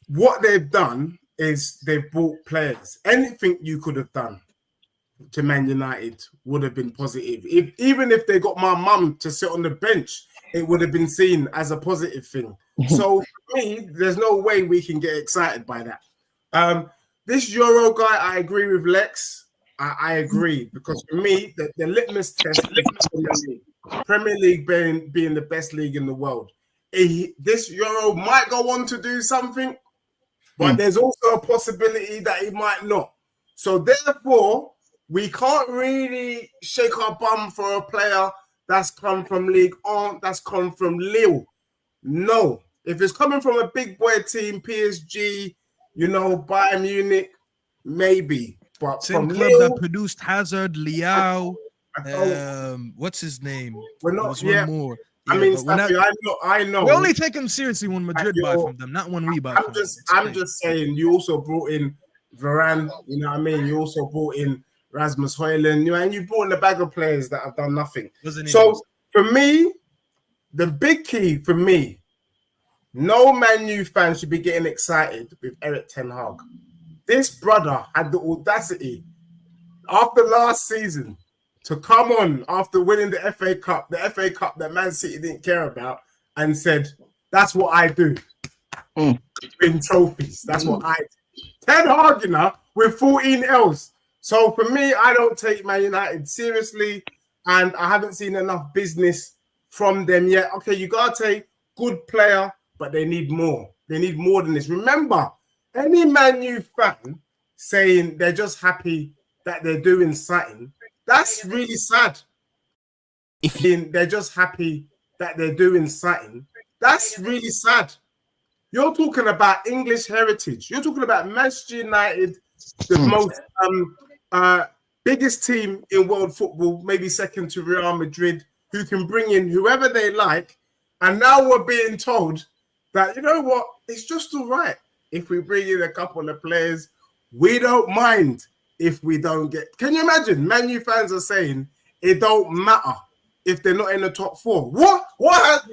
what they've done is they've bought players. Anything you could have done to Man United would have been positive. Even if they got my mum to sit on the bench, it would have been seen as a positive thing. So for me, there's no way we can get excited by that. This Euro guy, I agree with Lex. I agree, because for me, the litmus test is Premier League being the best league in the world. This Euro might go on to do something, but there's also a possibility that he might not. So therefore, we can't really shake our bum for a player that's come from Ligue 1, that's come from Lille. No. If it's coming from a big boy team, PSG, Bayern Munich, maybe. But same from club Lille, that produced Hazard, Liao, what's his name? We're not. One more. Yeah, I mean, I know. We only take him seriously when Madrid buy from them, not when we buy from them. I'm just saying, you also brought in Varane, you know what I mean? You also brought in Rasmus Højlund, and you brought in a bag of players that have done nothing. So for me, the big key for me, no Man U fan should be getting excited with Erik ten Hag. This brother had the audacity after last season to come on after winning the FA Cup that Man City didn't care about, and said, that's what I do. Win trophies. That's what I do. Ten Hag, with 14 L's. So for me, I don't take Man United seriously, and I haven't seen enough business from them yet. Okay, you got to take good player, but they need more. They need more than this. Remember, any Man U fan saying they're just happy that they're doing something, that's really sad. If they're just happy that they're doing something, that's really sad. You're talking about English heritage. You're talking about Manchester United, the most biggest team in world football, maybe second to Real Madrid, who can bring in whoever they like. And now we're being told that, you know what, it's just all right if we bring in a couple of players. We don't mind if we don't get. Can you imagine? Man U fans are saying it don't matter if they're not in the top four. What?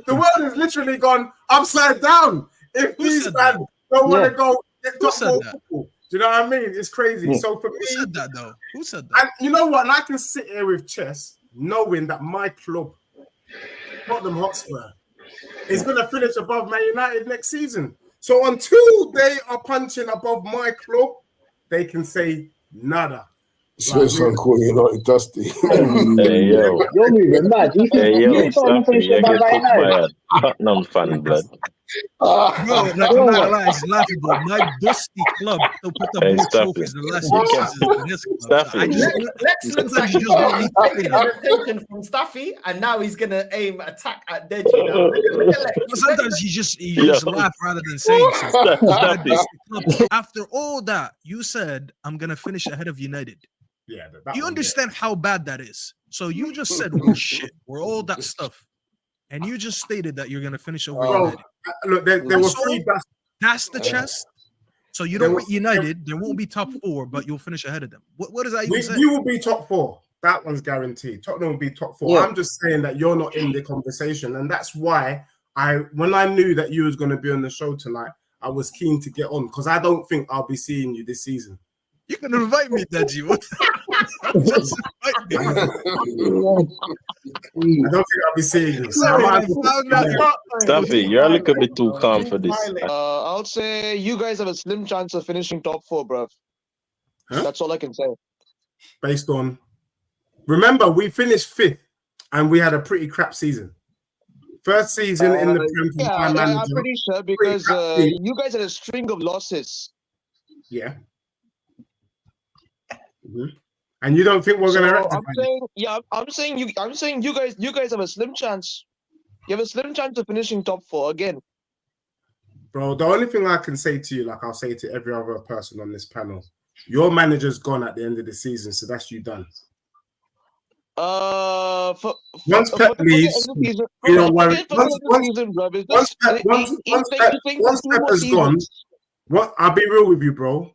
The world has literally gone upside down. If these fans don't want to go get top four football. Do you know what I mean? It's crazy. Yeah. So for me, who said that though? Who said that? And you know what? And I can sit here with chess, knowing that my club, Tottenham Hotspur, is going to finish above Man United next season. So until they are punching above my club, they can say nada. Swiss on calling United dusty. Hey yo, you're moving mad. You Tottenham fan blood. Bro, I'm not gonna lie, it's laughable. My dusty club still put up more trophies than last year's taken from Staffy, and now he's gonna aim attack at Deji. Sometimes he just laugh rather than saying something. After all that, you said I'm gonna finish ahead of United. Yeah, you understand how bad that is. So you just said we're shit, we're all that stuff, and you just stated that you're gonna finish over United. Look, there were three. That's the chest. So you don't beat United, there won't be top four, but you'll finish ahead of them. What does that even say? You will be top four. That one's guaranteed. Tottenham will be top four. Yeah. I'm just saying that you're not in the conversation, and that's why when I knew that you was going to be on the show tonight, I was keen to get on, because I don't think I'll be seeing you this season. You can invite me, Deji. Just invite me. I don't think I'll be seeing you. Staffy, you're a little bit too calm for this. I'll say you guys have a slim chance of finishing top four, bruv. Huh? That's all I can say. Based on, remember, we finished fifth and we had a pretty crap season. First season in the Premier League. I'm pretty sure, because you guys had a string of losses. Yeah. Mm-hmm. And you don't think we're going to rectify I'm saying you guys have a slim chance. You have a slim chance of finishing top four again. Bro, the only thing I can say to you, like I'll say to every other person on this panel, your manager's gone at the end of the season, so that's you done. Once Pep leaves, you don't worry. Once Pep has gone, I'll be real with you, bro.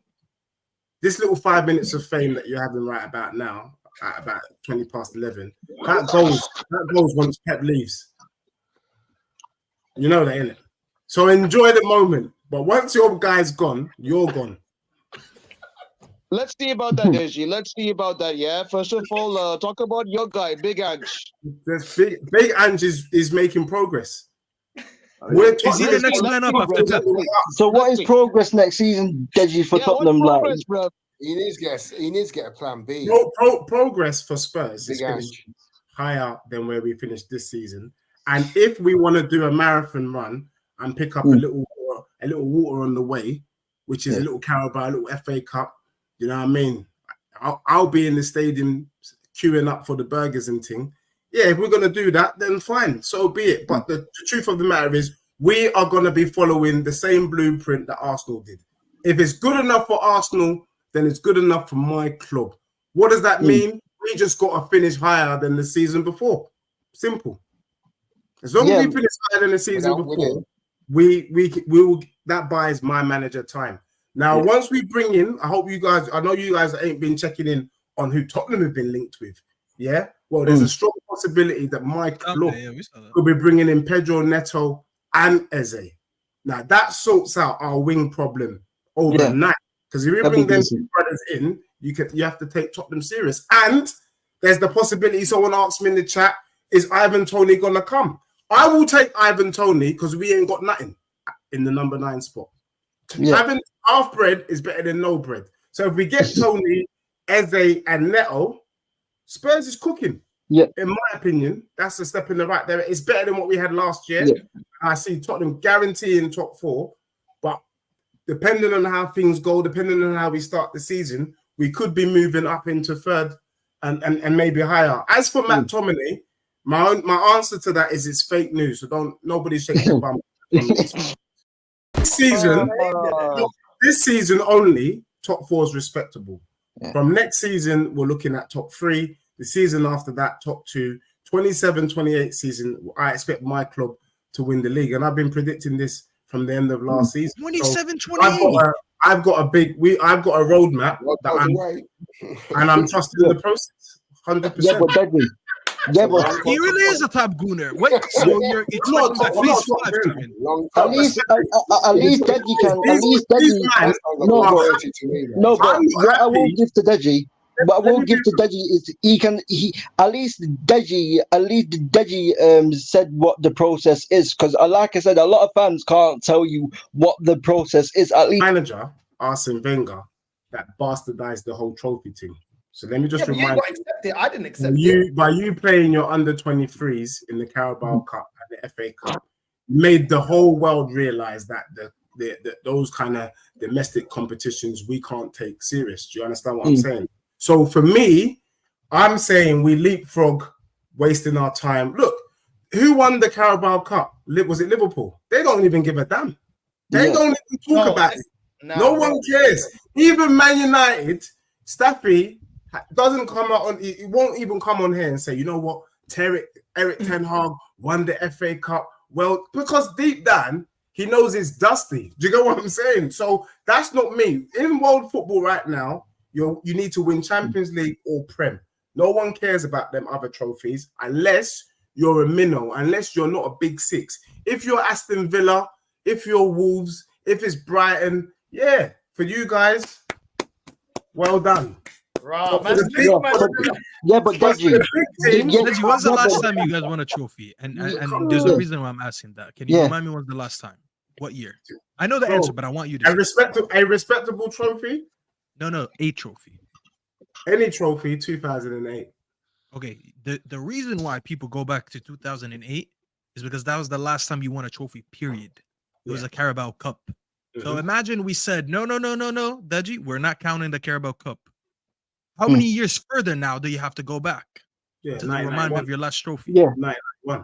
This little 5 minutes of fame that you're having right about now, at about 20 past 11, that goes once Pep leaves. You know that, innit? So enjoy the moment. But once your guy's gone, you're gone. Let's see about that, Deji. Let's see about that. Yeah. First of all, talk about your guy, Big Ange. Big Ange is making progress. Is he the next man up after Pep? So what is progress next season, Deji, for Tottenham? What progress, bro? He needs to get a plan B. Progress for Spurs is finished higher than where we finished this season. And if we want to do a marathon run and pick up a little water on the way, which is a little Carabao, a little FA Cup, you know what I mean? I'll be in the stadium queuing up for the burgers and thing. Yeah, if we're going to do that, then fine, so be it. But the truth of the matter is we are going to be following the same blueprint that Arsenal did. If it's good enough for Arsenal, then it's good enough for my club. What does that mean? We just got to finish higher than the season before. Simple. As long as we finish higher than the season before, we will. That buys my manager time. Now, once we bring in, I know you guys ain't been checking in on who Tottenham have been linked with. Yeah? Well, there's a strong possibility that my club could be bringing in Pedro Neto and Eze. Now, that sorts out our wing problem overnight. Because if you bring them two brothers in, you have to take Tottenham serious. And there's the possibility, someone asked me in the chat, is Ivan Toney going to come? I will take Ivan Toney because we ain't got nothing in the number 9 spot. Having half bread is better than no bread. So if we get Toney, Eze, and Neto, Spurs is cooking. Yeah, in my opinion, that's a step in the right direction. It's better than what we had last year. Yeah. I see Tottenham guaranteeing top 4, but depending on how things go, depending on how we start the season, we could be moving up into 3rd and maybe higher. As for McTominay, my answer to that is it's fake news. So nobody shake their bum. This season only, top 4 is respectable. Yeah. From next season, we're looking at top 3. The season after that, top 2. 27-28 season, I expect my club to win the league. And I've been predicting this from the end of last season. 27-28. I've got a roadmap and I'm trusting the process. 100%. Yeah, but he really is a top gooner. Wait, so you're expecting at least 5 to win? At least Deji can. At least Deji. No, but what I will give to Deji. What I will give to Deji is at least Deji said what the process is, because like I said, a lot of fans can't tell you what the process is. At least manager Arsene Wenger that bastardized the whole trophy thing. So let me just remind you. I didn't accept it. By you playing your under 23s in the Carabao Cup and the FA Cup, made the whole world realize that those kind of domestic competitions we can't take serious. Do you understand what I'm saying? So for me, I'm saying we leapfrog, wasting our time. Look, who won the Carabao Cup? Was it Liverpool? They don't even give a damn. They don't even talk about it. No one cares. Even Man United, Staffy doesn't come out on. He won't even come on here and say, you know what, Eric Ten Hag won the FA Cup. Well, because deep down he knows it's dusty. Do you get what I'm saying? So that's not me. In world football right now, you need to win Champions League or Prem. No one cares about them other trophies unless you're a minnow, unless you're not a big 6. If you're Aston Villa, if you're Wolves, if it's Brighton, yeah, for you guys, well done. Right, but Deji, when's the last time you guys won a trophy? And there's a reason why I'm asking that. Can you remind me when's the last time? What year? I know the answer, but I want you to a respectable trophy. No, a trophy. Any trophy, 2008. Okay, the reason why people go back to 2008 is because that was the last time you won a trophy, period. It was a Carabao Cup. So imagine we said, no, Deji, we're not counting the Carabao Cup. How many years further now do you have to go back to remind me of your last trophy? Yeah, 91.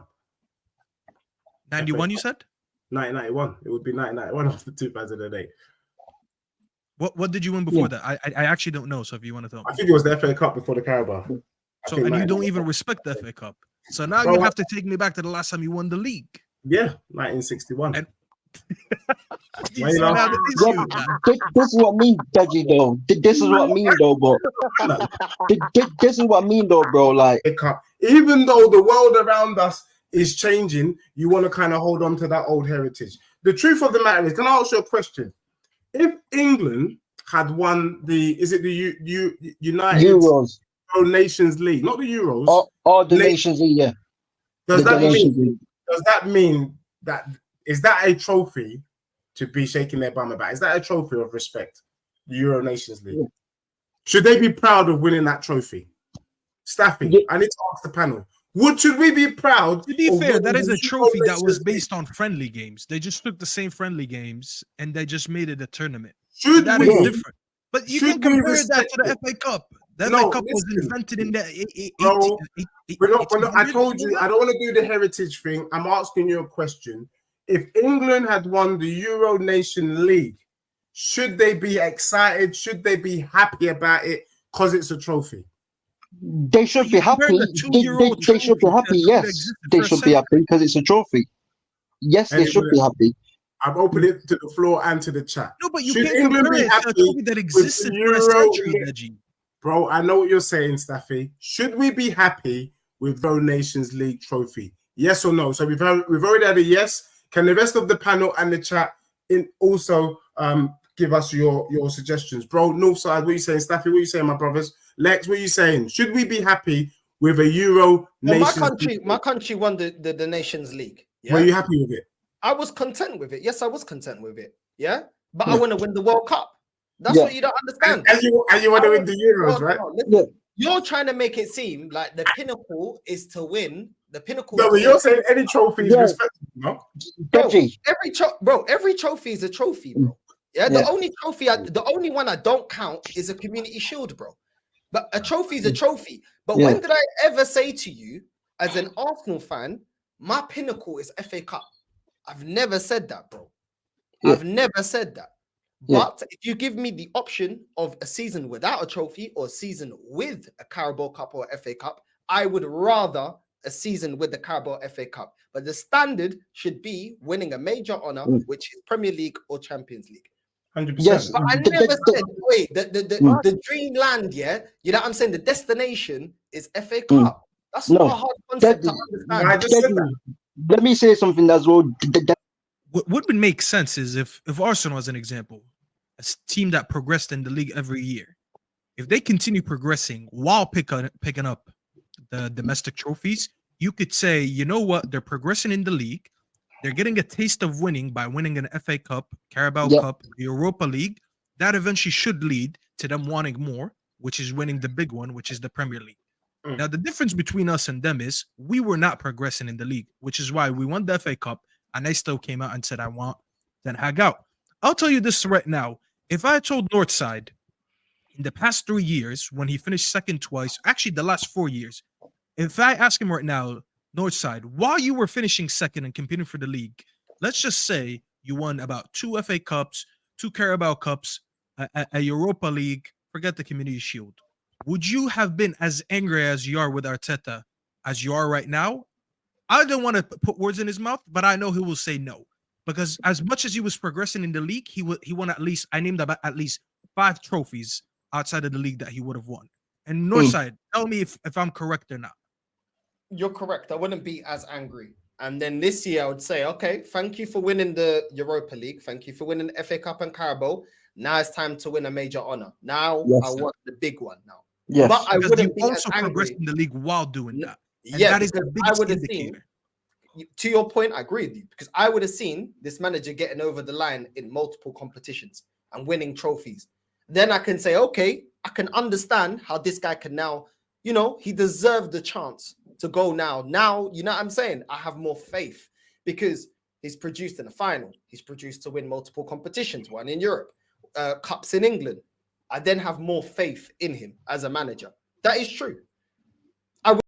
91, you said? 1991. It would be 1991 after 2008. What did you win before that? I actually don't know. So if you want to tell me, I think it was the FA Cup before the Carabao. So and you don't even respect the FA Cup. So now you have to take me back to the last time you won the league. Yeah, 1961. And this is what I mean, Deji, though. This is what I mean, though, bro. This is what I mean, though, bro. Like, even though the world around us is changing, you want to kind of hold on to that old heritage. the truth of the matter is, can I ask you a question? If England had won the United Euros Nations League, not the Euros, or the Nations League, yeah. Does The that Nations mean? League. Does that mean that is that a trophy to be shaking their bum about? Is that a trophy of respect? The Euro Nations League. Yeah. Should they be proud of winning that trophy? Staffy, Yeah. I need to ask the panel. Should we be proud? To be fair, that is a trophy that was Nations based on friendly games. They just took the same friendly games and they just made it a tournament. Should that we? is different. But you can compare that to the it? FA Cup. The No, FA Cup was listen, invented in the bro, I 1800s, told you I don't want to do the heritage thing. I'm asking you a question. If England had won the Euro Nation League, should they be excited? Should they be happy about it because it's a trophy? They should be happy. They should be happy. Yes, they should be happy because it's a trophy. Yes, they should be happy. I'm opening it to the floor and to the chat. No, but you should can't England compare be it to a happy trophy that existed with for a century, Reggie. Bro, I know what you're saying, Staffy. Should we be happy with the Nations League trophy? Yes or no? So we've already had a yes. Can the rest of the panel and the chat also give us your suggestions? Bro, Northside, what are you saying? Staffy, what are you saying, my brothers? Lex, what are you saying? Should we be happy with a Euro Nations League? My country won the Nations League. Yeah? Were you happy with it? I was content with it. Yes, I was content with it. Yeah, but I want to win the World Cup. That's what you don't understand. And you want to win the Euros, right? Listen, you're trying to make it seem like the pinnacle is to win. The pinnacle. No, but you're saying any trophy is respectable, no? Every trophy is a trophy, bro. Yeah, the only trophy, the only one I don't count is a Community Shield, bro. But a trophy is a trophy. But when did I ever say to you, as an Arsenal fan, my pinnacle is FA Cup? I've never said that, bro. I've never said that. But if you give me the option of a season without a trophy or a season with a Carabao Cup or FA Cup, I would rather a season with the Carabao FA Cup. But the standard should be winning a major honor, which is Premier League or Champions League. 100%. Yes, but I never said, wait, the dreamland, you know what I'm saying? The destination is FA Cup. That's not a hard concept to understand. I just said that. Let me say something as well. What would make sense is if Arsenal, as an example, a team that progressed in the league every year, if they continue progressing while picking up the domestic trophies, you could say, you know what, they're progressing in the league, they're getting a taste of winning by winning an FA Cup, Carabao Cup, Europa League. That eventually should lead to them wanting more, which is winning the big one, which is the Premier League. Now, the difference between us and them is we were not progressing in the league, which is why we won the FA Cup, and they still came out and said, I want Ten Hag out. I'll tell you this right now. If I told Northside in the past 3 years, when he finished second twice, actually the last 4 years, if I ask him right now, Northside, while you were finishing second and competing for the league, let's just say you won about 2 FA Cups, 2 Carabao Cups, a Europa League, forget the Community Shield. Would you have been as angry as you are with Arteta as you are right now? I don't want to put words in his mouth, but I know he will say no. Because as much as he was progressing in the league, he won at least, I named about at least 5 trophies outside of the league that he would have won. And Northside, tell me if I'm correct or not. You're correct. I wouldn't be as angry. And then this year I would say, okay, thank you for winning the Europa League. Thank you for winning the FA Cup and Carabao. Now it's time to win a major honor. Now I want the big one now. Yes. But I wouldn't be also as progressed angry in the league while doing that. And yeah, that is the biggest indicator. Seen, to your point, I agree with you, because I would have seen this manager getting over the line in multiple competitions and winning trophies. Then I can say, okay, I can understand how this guy can now, you know, he deserved the chance to go now. Now, you know what I'm saying? I have more faith because he's produced in a final. He's produced to win multiple competitions, one in Europe, cups in England. I then have more faith in him as a manager. That is true.